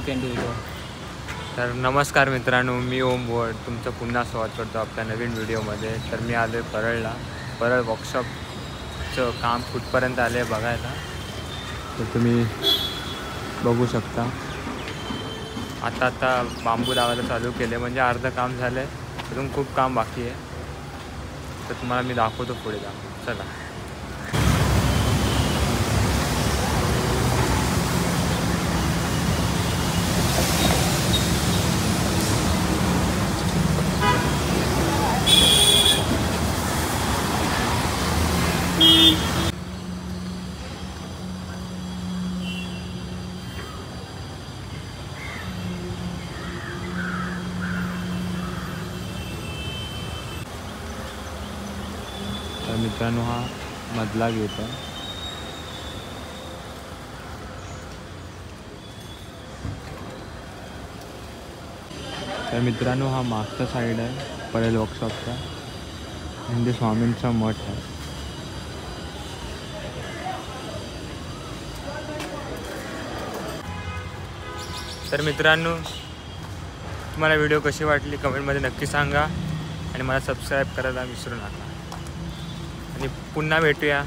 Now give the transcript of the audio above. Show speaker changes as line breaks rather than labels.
Can do it.
तर नमस्कार मित्रांनो, मी ओम भोड तुमचं पुन्हा स्वागत करतो आपल्या नवीन व्हिडिओमध्ये. तर मी आलो आहे परळला. परळ वर्कशॉपचं काम कुठपर्यंत आले आहे बघायला. तर तुम्ही बघू शकता. आता बांबू लावायला चालू केले, म्हणजे अर्धं काम झालं आहे, अजून खूप काम बाकी आहे. तर तुम्हाला मी दाखवतो पुढे जाऊन. चला. तर मित्रांनो, हा मधला गेट आहे. तर मित्रांनो, हा मागचा साईड आहे परळ वर्कशॉपचा, म्हणजे स्वामींचा मठ आहे. तर मित्रांनो, तुम्हाला व्हिडिओ कशी वाटली कमेंटमध्ये नक्की सांगा आणि मला सबस्क्राईब करायला विसरू नका. आणि पुन्हा भेटूया